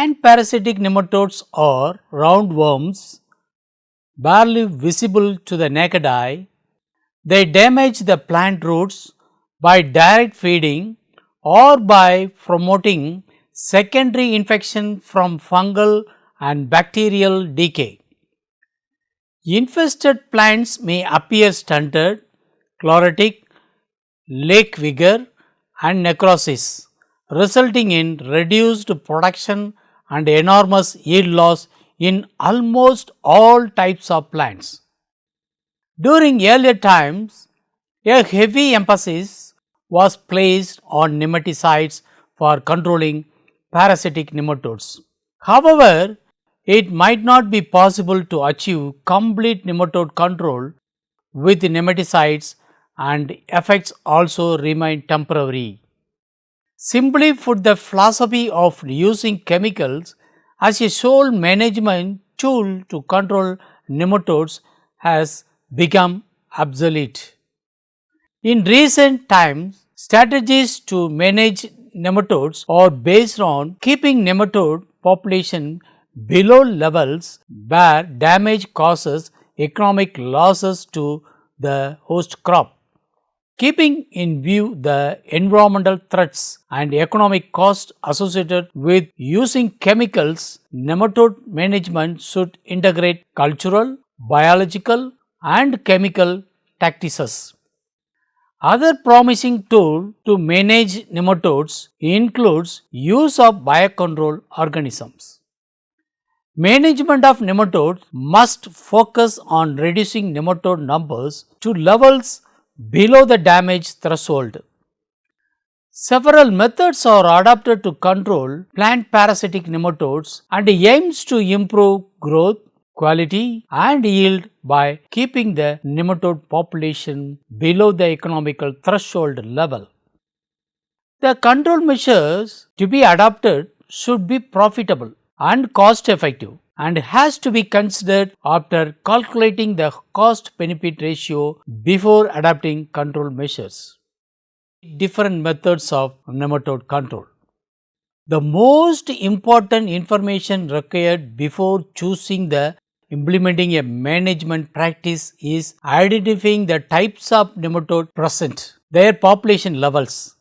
Plant parasitic nematodes are roundworms, barely visible to the naked eye. They damage the plant roots by direct feeding or by promoting secondary infection from fungal and bacterial decay. Infested plants may appear stunted, chlorotic, leak vigor, and necrosis, resulting in reduced production and enormous yield loss in almost all types of plants. During earlier times, a heavy emphasis was placed on nematicides for controlling parasitic nematodes. However, it might not be possible to achieve complete nematode control with nematicides, and effects also remain temporary. Simply put, the philosophy of using chemicals as a sole management tool to control nematodes has become obsolete. In recent times, strategies to manage nematodes are based on keeping nematode population below levels where damage causes economic losses to the host crop. Keeping in view the environmental threats and economic costs associated with using chemicals, nematode management should integrate cultural, biological, and chemical tactics. Other promising tool to manage nematodes includes use of biocontrol organisms. Management of nematodes must focus on reducing nematode numbers to levels below the damage threshold. Several methods are adopted to control plant parasitic nematodes and aims to improve growth, quality and yield by keeping the nematode population below the economical threshold level. The control measures to be adopted should be profitable and cost effective and has to be considered after calculating the cost benefit ratio before adopting control measures. Different methods of nematode control. The most important information required before choosing the implementing a management practice is identifying the types of nematode present, their population levels,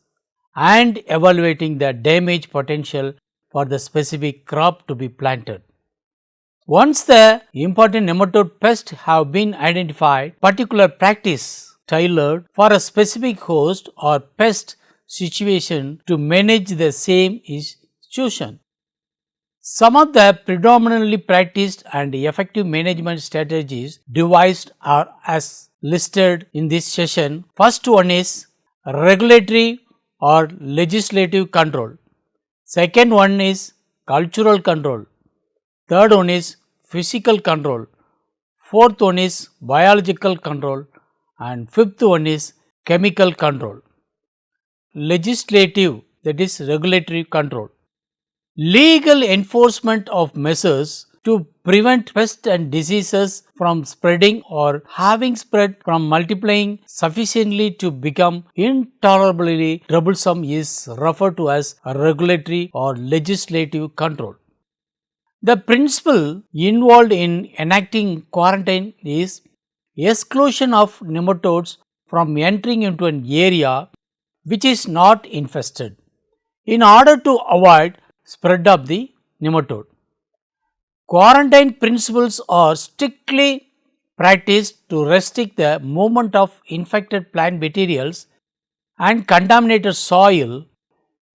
and evaluating the damage potential for the specific crop to be planted. Once the important nematode pests have been identified, particular practice tailored for a specific host or pest situation to manage the same is chosen. Some of the predominantly practiced and effective management strategies devised are as listed in this session. First one is regulatory or legislative control. Second one is cultural control. Third one is physical control. Fourth one is biological control. And fifth one is chemical control. Legislative, that is regulatory control. Legal enforcement of measures to prevent pests and diseases from spreading or having spread from multiplying sufficiently to become intolerably troublesome is referred to as regulatory or legislative control. The principle involved in enacting quarantine is exclusion of nematodes from entering into an area which is not infested in order to avoid spread of the nematode. Quarantine principles are strictly practiced to restrict the movement of infected plant materials and contaminated soil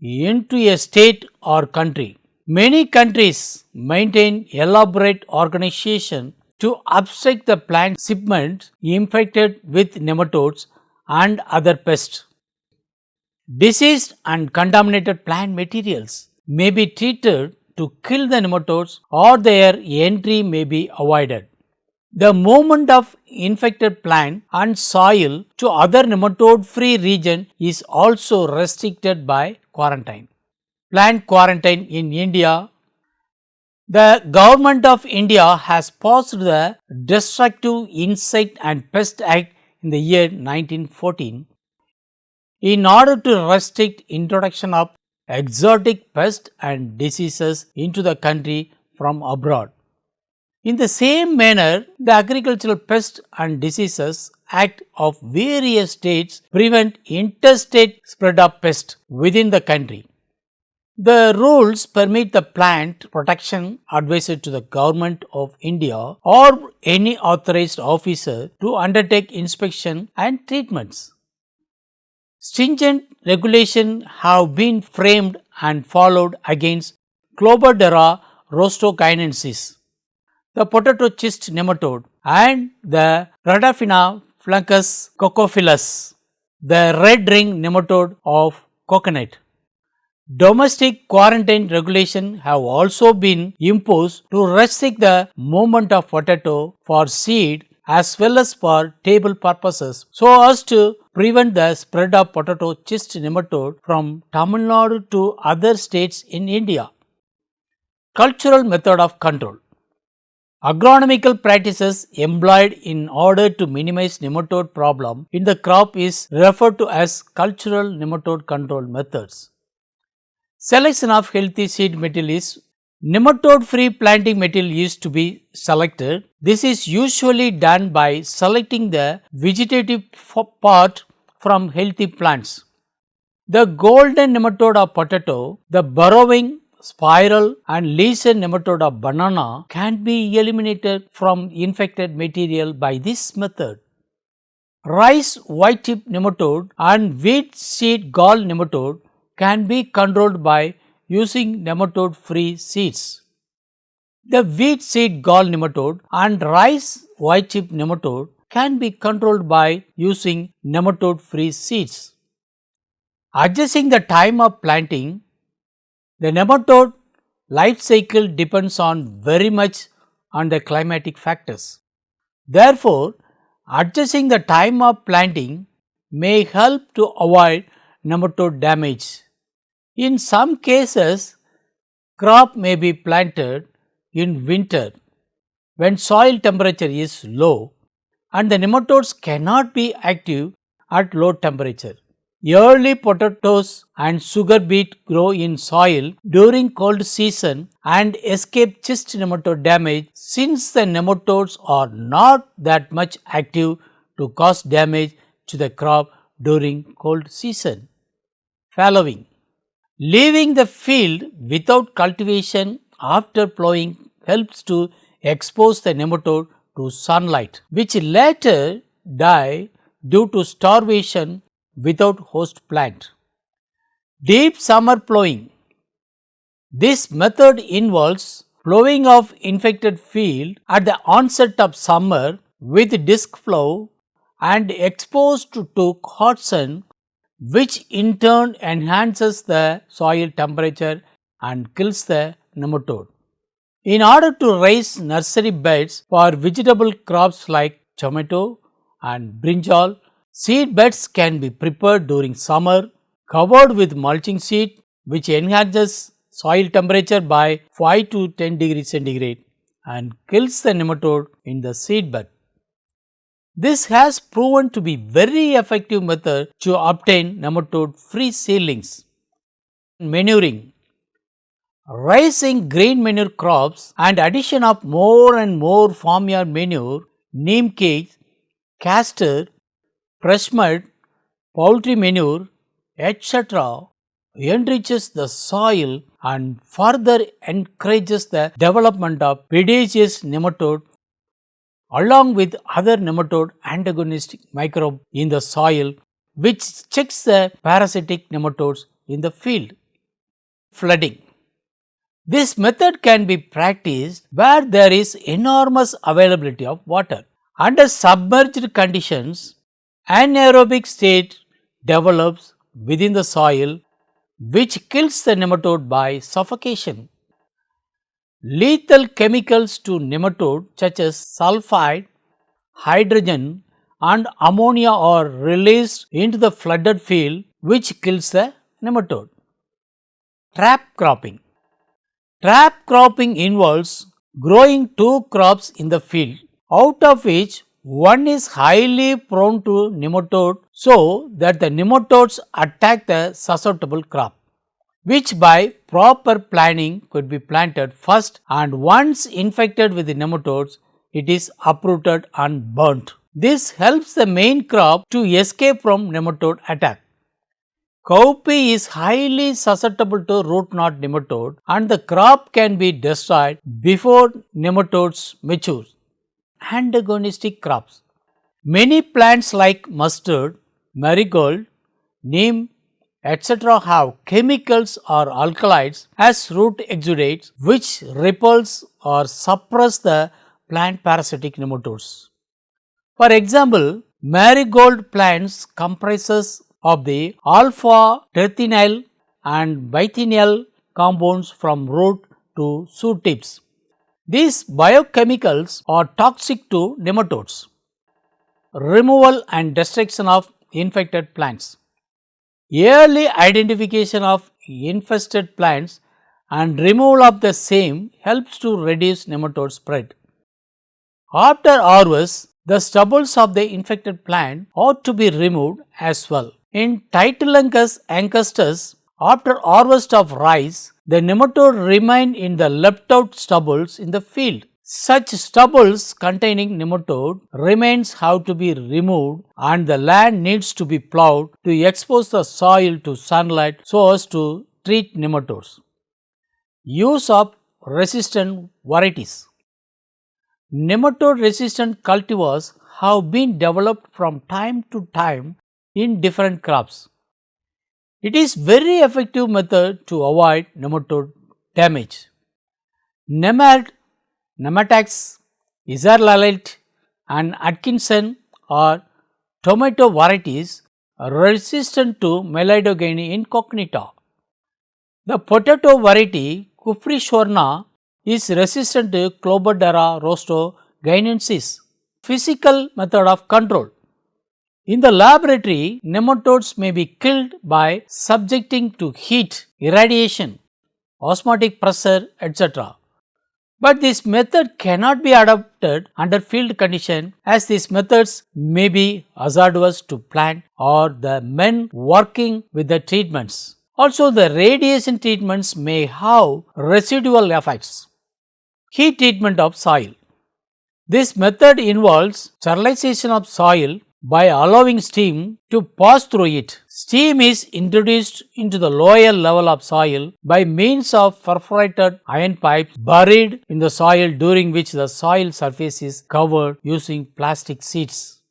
into a state or country. Many countries maintain elaborate organization to obstruct the plant shipments infected with nematodes and other pests. Diseased and contaminated plant materials may be treated to kill the nematodes or their entry may be avoided. The movement of infected plant and soil to other nematode-free region is also restricted by quarantine. Plant quarantine in India. The Government of India has passed the Destructive Insect and Pest Act in the year 1914 in order to restrict introduction of exotic pests and diseases into the country from abroad. In the same manner, the agricultural pests and diseases Act of various states prevent interstate spread of pests within the country. The rules permit the plant protection advisor to the Government of India or any authorized officer to undertake inspection and treatments. Stringent regulations have been framed and followed against Clobardera rostocainensis, the potato cyst nematode, and the Radaphina flancus cocophilus, the red ring nematode of coconut. Domestic quarantine regulations have also been imposed to restrict the movement of potato for seed as well as for table purposes so as to prevent the spread of potato cyst nematode from Tamil Nadu to other states in India. Cultural method of control. Agronomical practices employed in order to minimize nematode problem in the crop is referred to as cultural nematode control methods. Selection of healthy seed material is nematode-free planting material is to be selected. This is usually done by selecting the vegetative part from healthy plants. The golden nematode of potato, the burrowing, spiral and lesion nematode of banana can be eliminated from infected material by this method. Rice white tip nematode and wheat seed gall nematode can be controlled by using nematode free seeds. The wheat seed gall nematode and rice white tip nematode can be controlled by using nematode free seeds. Adjusting the time of planting, the nematode life cycle depends on very much on the climatic factors. Therefore, adjusting the time of planting may help to avoid nematode damage. In some cases, crop may be planted in winter when soil temperature is low and the nematodes cannot be active at low temperature. Early potatoes and sugar beet grow in soil during cold season and escape cyst nematode damage since the nematodes are not that much active to cause damage to the crop during cold season. Fallowing. Leaving the field without cultivation after plowing helps to expose the nematode to sunlight, which later die due to starvation without host plant. Deep summer plowing. This method involves plowing of infected field at the onset of summer with disc plow and exposed to hot sun, which in turn enhances the soil temperature and kills the nematode. In order to raise nursery beds for vegetable crops like tomato and brinjal, seed beds can be prepared during summer, covered with mulching sheet, which enhances soil temperature by 5 to 10 degrees centigrade and kills the nematode in the seed bed. This has proven to be very effective method to obtain nematode-free seedlings. Manuring. Raising green manure crops and addition of more and more farmyard manure, neem cakes, castor, fresh mud, poultry manure, etc. enriches the soil and further encourages the development of predaceous nematode along with other nematode antagonistic microbe in the soil, which checks the parasitic nematodes in the field. Flooding. This method can be practiced where there is enormous availability of water. Under submerged conditions, anaerobic state develops within the soil, which kills the nematode by suffocation. Lethal chemicals to nematode such as sulfide, hydrogen and ammonia are released into the flooded field, which kills the nematode. Trap cropping. Trap cropping involves growing two crops in the field, out of which one is highly prone to nematode so that the nematodes attack the susceptible crop. which by proper planning could be planted first, and once infected with the nematodes, it is uprooted and burnt. This helps the main crop to escape from nematode attack. Cowpea is highly susceptible to root knot nematode and the crop can be destroyed before nematodes mature. Antagonistic crops. Many plants like mustard, marigold, neem, etc. have chemicals or alkaloids as root exudates which repulse or suppress the plant parasitic nematodes. For example, marigold plants comprises of the alpha-tertinyl and bithenyl compounds from root to shoot tips. These biochemicals are toxic to nematodes. Removal and destruction of infected plants. Early identification of infested plants and removal of the same helps to reduce nematode spread. After harvest, the stubbles of the infected plant ought to be removed as well. In Tytelungus angustus, after harvest of rice, the nematode remain in the left out stubbles in the field. Such stubbles containing nematode remains have to be removed and the land needs to be plowed to expose the soil to sunlight so as to treat nematodes. Use of resistant varieties. Nematode resistant cultivars have been developed from time to time in different crops. It is very effective method to avoid nematode damage. Nematax, Isarlalite and Atkinson are tomato varieties resistant to Melidogene incognita. The potato variety Cupri is resistant to Clobardera rosto guineensis. Physical method of control. In the laboratory, nematodes may be killed by subjecting to heat, irradiation, osmotic pressure, etc. But this method cannot be adopted under field condition as these methods may be hazardous to plant or the men working with the treatments. Also, the radiation treatments may have residual effects. Heat treatment of soil. This method involves sterilization of soil by allowing steam to pass through it. Steam is introduced into the lower level of soil by means of perforated iron pipes buried in the soil during which the soil surface is covered using plastic sheets.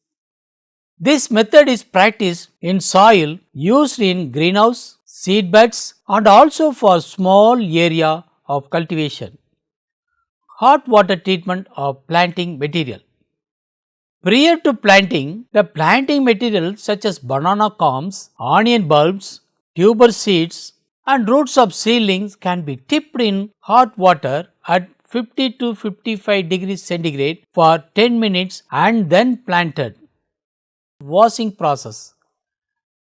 This method is practiced in soil used in greenhouse, seed beds and also for small area of cultivation. Hot water treatment of planting material. Prior to planting, the planting material such as banana culms, onion bulbs, tuber seeds and roots of seedlings can be dipped in hot water at 50 to 55 degrees centigrade for 10 minutes and then planted. Washing process.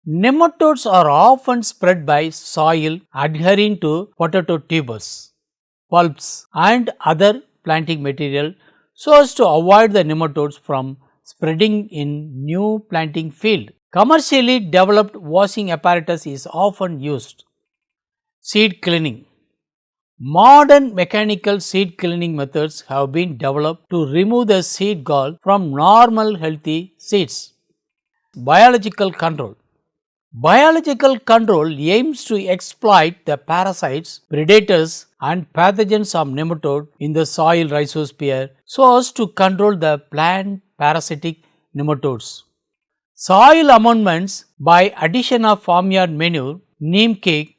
Nematodes are often spread by soil adhering to potato tubers, pulps and other planting material so as to avoid the nematodes from spreading in new planting field. Commercially developed washing apparatus is often used. Seed cleaning. Modern mechanical seed cleaning methods have been developed to remove the seed gall from normal healthy seeds. Biological control. Biological control aims to exploit the parasites, predators and pathogens of nematode in the soil rhizosphere so as to control the plant parasitic nematodes. Soil amendments by addition of farmyard manure, neem cake,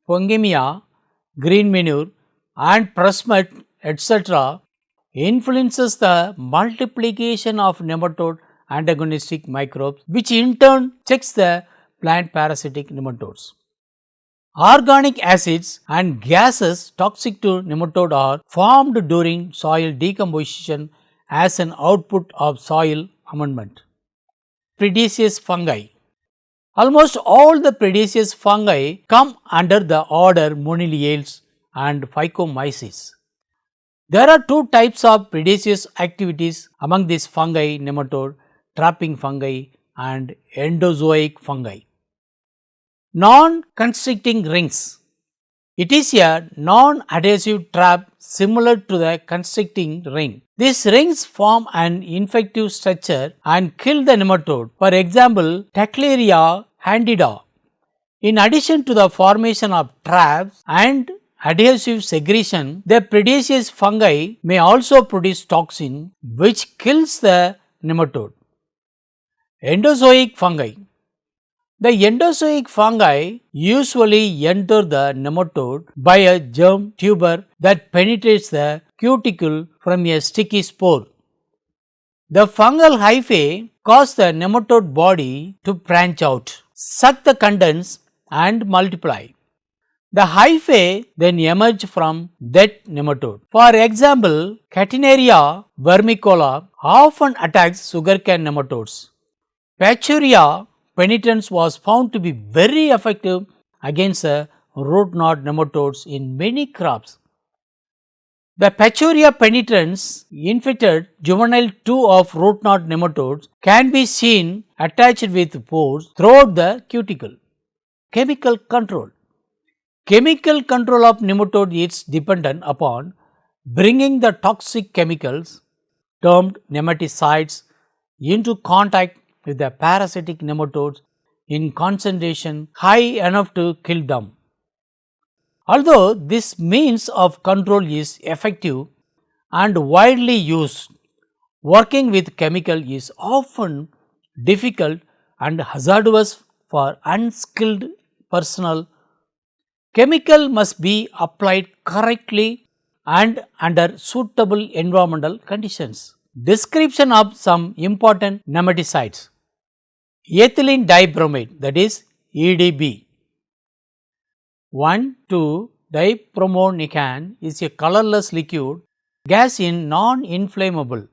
fungemia, green manure and pressmud etc. influences the multiplication of nematode antagonistic microbes which in turn checks the plant parasitic nematodes. Organic acids and gases toxic to nematode are formed during soil decomposition as an output of soil amendment. Predaceous fungi. Almost all the predaceous fungi come under the order Moniliales and Phycomyces. There are two types of predaceous activities among these fungi: nematode trapping fungi and endozoic fungi. Non-constricting rings. It is a non-adhesive trap similar to the constricting ring. These rings form an infective structure and kill the nematode. For example, Tacleria candida. In addition to the formation of traps and adhesive segregation, the predaceous fungi may also produce toxin which kills the nematode. Endozoic fungi. The endozoic fungi usually enter the nematode by a germ tuber that penetrates the cuticle from a sticky spore. The fungal hyphae cause the nematode body to branch out, suck the contents and multiply. The hyphae then emerge from that nematode. For example, Catenaria vermicola often attacks sugarcane nematodes. Pachuria penetrans was found to be very effective against root knot nematodes in many crops. The Pachuria penetrans infected juvenile 2 of root knot nematodes can be seen attached with pores throughout the cuticle. Chemical control. Chemical control of nematode is dependent upon bringing the toxic chemicals termed nematicides into contact with the parasitic nematodes in concentration high enough to kill them. Although this means of control is effective and widely used, working with chemical is often difficult and hazardous for unskilled personnel. Chemical must be applied correctly and under suitable environmental conditions. Description of some important nematicides. Ethylene dibromate, that is EDB. 1,2-dibromonican is a colorless liquid gas in non-inflammable.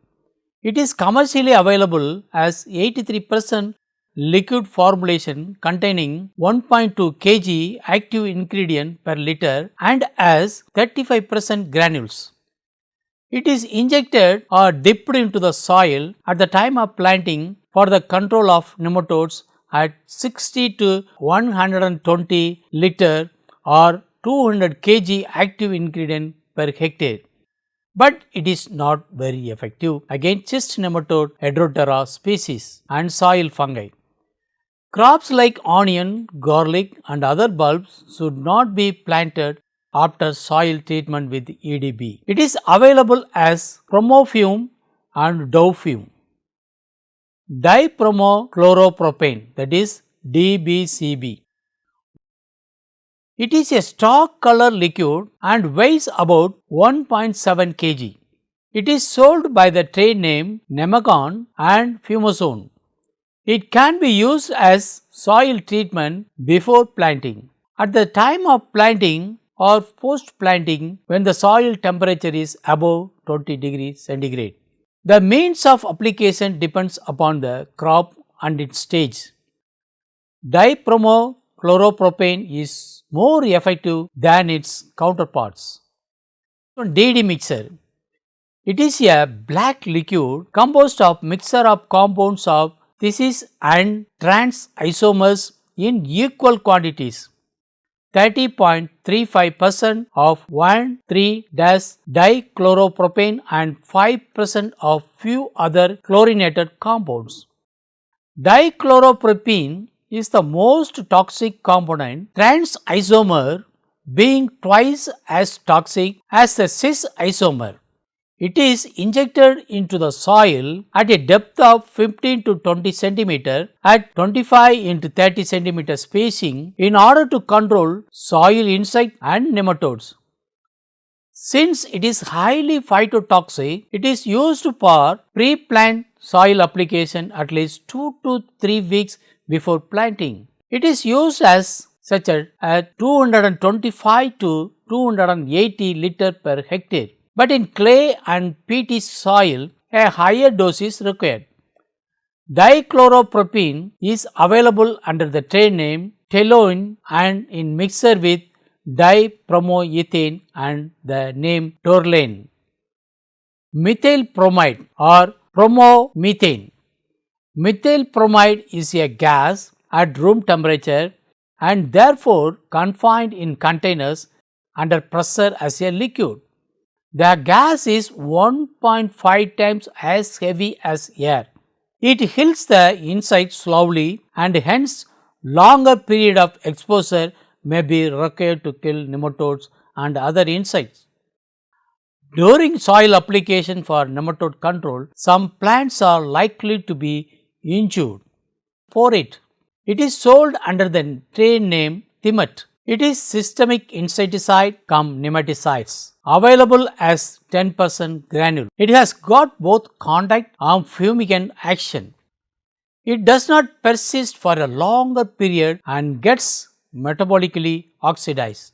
It is commercially available as 83% liquid formulation containing 1.2 kg active ingredient per liter and as 35% granules. It is injected or dipped into the soil at the time of planting for the control of nematodes at 60 to 120 liter or 200 kg active ingredient per hectare. But it is not very effective against cyst nematode Heteroptera species and soil fungi. Crops like onion, garlic and other bulbs should not be planted after soil treatment with EDB. It is available as Promofume and Dovefume. Dibromochloropropan, that is DBCB. It is a stock color liquid and weighs about 1.7 kg. It is sold by the trade name Nemagon and Fumazone. It can be used as soil treatment before planting. At the time of planting or post planting when the soil temperature is above 20 degrees centigrade. The means of application depends upon the crop and its stage. Dibromochloropropan is more effective than its counterparts. DD mixture. It is a black liquid composed of mixture of compounds of thesis and trans isomers in equal quantities. 30.35% of 1,3-dichloropropane and 5% of few other chlorinated compounds. Dichloropropane is the most toxic component, trans isomer being twice as toxic as the cis isomer. It is injected into the soil at a depth of 15 to 20 cm at 25 into 30 cm spacing in order to control soil insect and nematodes. Since it is highly phytotoxic, it is used for pre-plant soil application at least 2 to 3 weeks before planting. It is used as such at 225 to 280 liter per hectare. But in clay and peaty soil, a higher dose is required. Dichloropropane is available under the trade name Toluene and in mixture with dibromoethane and the name Tourlane. Methyl bromide or bromomethane. Methyl bromide is a gas at room temperature and therefore confined in containers under pressure as a liquid. The gas is 1.5 times as heavy as air. It heals the insect slowly and hence longer period of exposure may be required to kill nematodes and other insects. During soil application for nematode control, some plants are likely to be injured. For it is sold under the trade name Thimet. It is systemic insecticide cum nematicides, available as 10% granule. It has got both contact and fumigant action. It does not persist for a longer period and gets metabolically oxidized.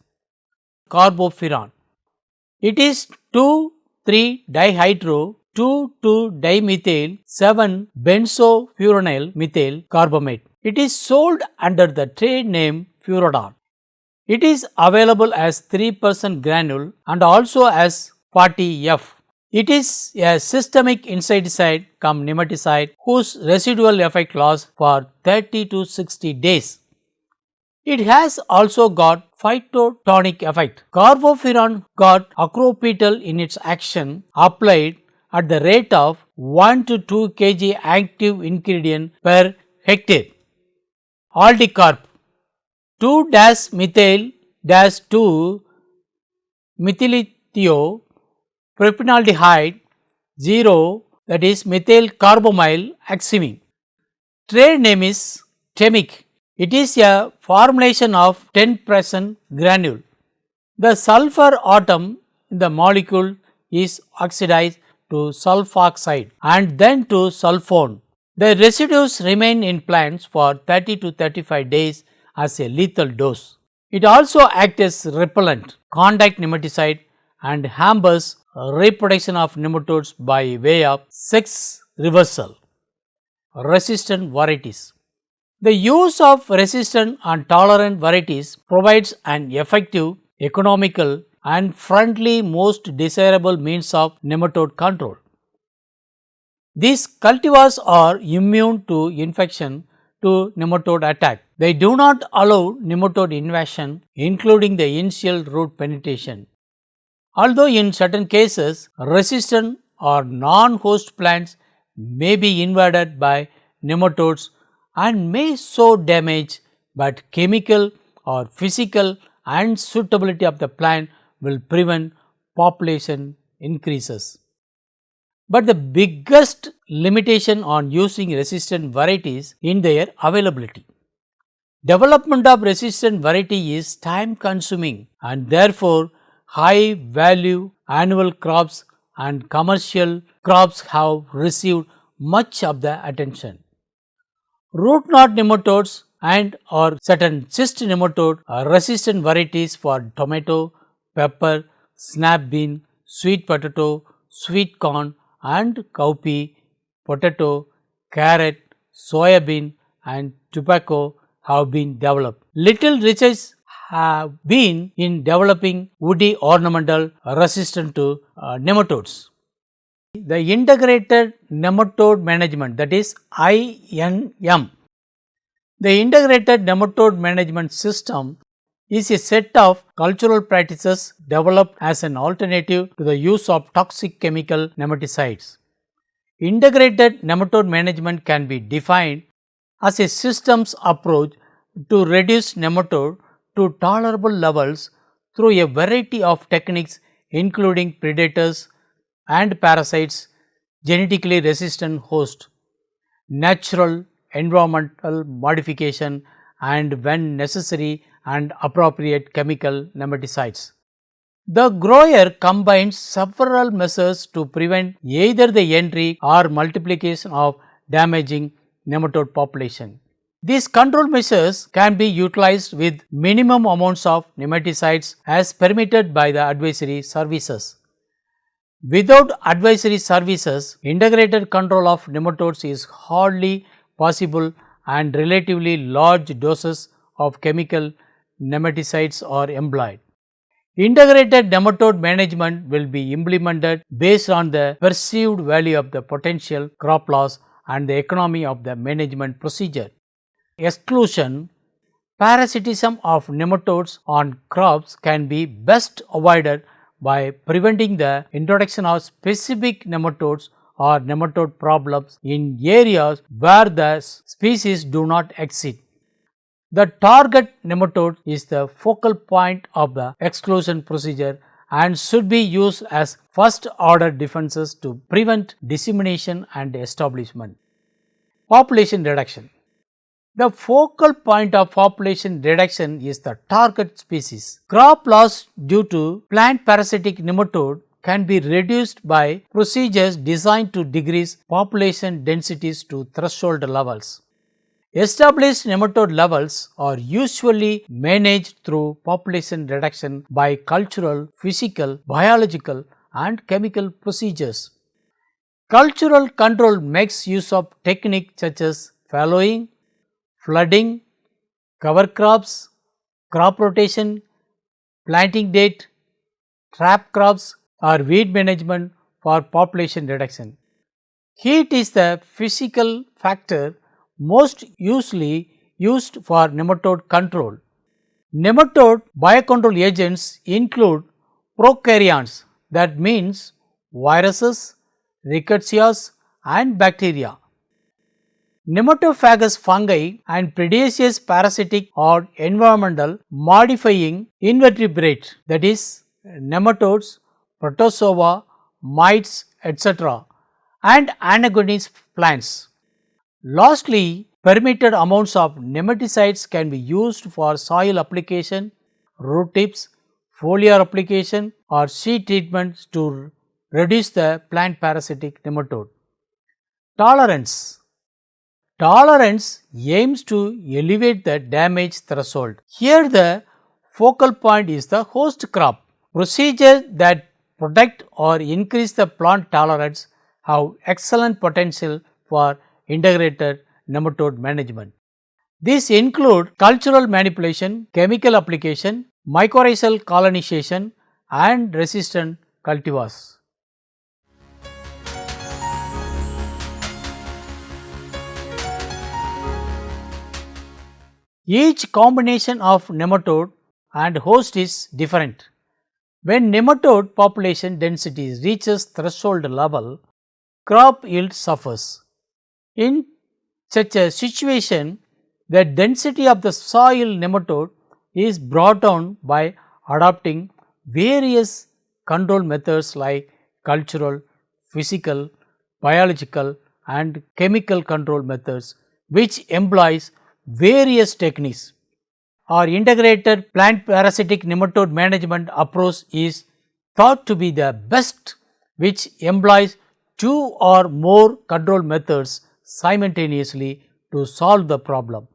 Carbofuran. It is 2,3-dihydro 2,2-dimethyl 7-benzofuranyl methyl carbamate. It is sold under the trade name Furodon. It is available as 3% granule and also as 40F. It is a systemic insecticide cum nematicide whose residual effect lasts for 30 to 60 days. It has also got phytotonic effect. Carbofuran got acropetal in its action applied at the rate of 1 to 2 kg active ingredient per hectare. Aldicarb 2-methyl-2-methylethio propanaldehyde 0, that is methyl carbamyl oxime. Trade name is Temic. It is a formulation of 10% granule. The sulfur atom in the molecule is oxidized to sulfoxide and then to sulfone. The residues remain in plants for 30 to 35 days as a lethal dose. It also acts as repellent, contact nematicide and hampers reproduction of nematodes by way of sex reversal. Resistant varieties. The use of resistant and tolerant varieties provides an effective, economical and friendly most desirable means of nematode control. These cultivars are immune to infection to nematode attack. They do not allow nematode invasion, including the initial root penetration. Although in certain cases, resistant or non-host plants may be invaded by nematodes and may sow damage, but chemical or physical unsuitability of the plant will prevent population increases. But the biggest limitation on using resistant varieties in their availability. Development of resistant variety is time consuming and therefore high value annual crops and commercial crops have received much of the attention. Root knot nematodes and or certain cyst nematode are resistant varieties for tomato, pepper, snap bean, sweet potato, sweet corn and cowpea, potato, carrot, soya bean and tobacco have been developed. Little research have been in developing woody ornamental resistant to nematodes. The integrated nematode management, that is INM. The integrated nematode management system is a set of cultural practices developed as an alternative to the use of toxic chemical nematicides. Integrated nematode management can be defined as a systems approach to reduce nematode to tolerable levels through a variety of techniques including predators and parasites, genetically resistant host, natural environmental modification and when necessary and appropriate chemical nematicides. The grower combines several measures to prevent either the entry or multiplication of damaging nematode population. These control measures can be utilized with minimum amounts of nematicides as permitted by the advisory services. Without advisory services, integrated control of nematodes is hardly possible and relatively large doses of chemical nematicides are employed. Integrated nematode management will be implemented based on the perceived value of the potential crop loss and the economy of the management procedure. Exclusion. Parasitism of nematodes on crops can be best avoided by preventing the introduction of specific nematodes or nematode problems in areas where the species do not exist. The target nematode is the focal point of the exclusion procedure and should be used as first order defenses to prevent dissemination and establishment. Population reduction. The focal point of population reduction is the target species. Crop loss due to plant parasitic nematode can be reduced by procedures designed to decrease population densities to threshold levels. Established nematode levels are usually managed through population reduction by cultural, physical, biological and chemical procedures. Cultural control makes use of techniques such as fallowing, flooding, cover crops, crop rotation, planting date, trap crops or weed management for population reduction. Heat is the physical factor most usually used for nematode control. Nematode biocontrol agents include prokaryons, that means viruses, rickettsias and bacteria. Nematophagous fungi and predaceous parasitic or environmental modifying invertebrates, that is nematodes, protozoa, mites, etc. and anagonist plants. Lastly, permitted amounts of nematicides can be used for soil application, root tips, foliar application or seed treatments to reduce the plant parasitic nematode. Tolerance. Tolerance aims to elevate the damage threshold. Here the focal point is the host crop. Procedures that protect or increase the plant tolerance have excellent potential for integrated nematode management. These include cultural manipulation, chemical application, mycorrhizal colonization and resistant cultivars. Each combination of nematode and host is different. When nematode population density reaches threshold level, crop yield suffers. In such a situation, the density of the soil nematode is brought down by adopting various control methods like cultural, physical, biological and chemical control methods, which employs various techniques. Our integrated plant parasitic nematode management approach is thought to be the best, which employs two or more control methods simultaneously to solve the problem.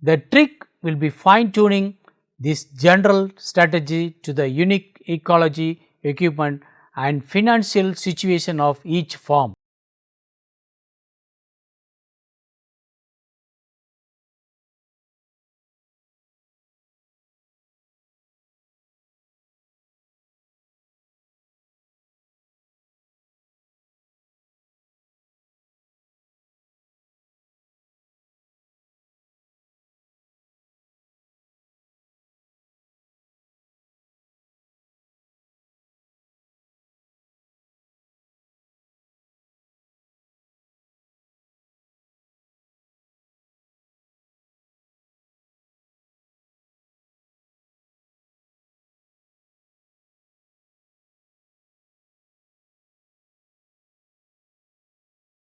The trick will be fine tuning this general strategy to the unique ecology, equipment and financial situation of each farm.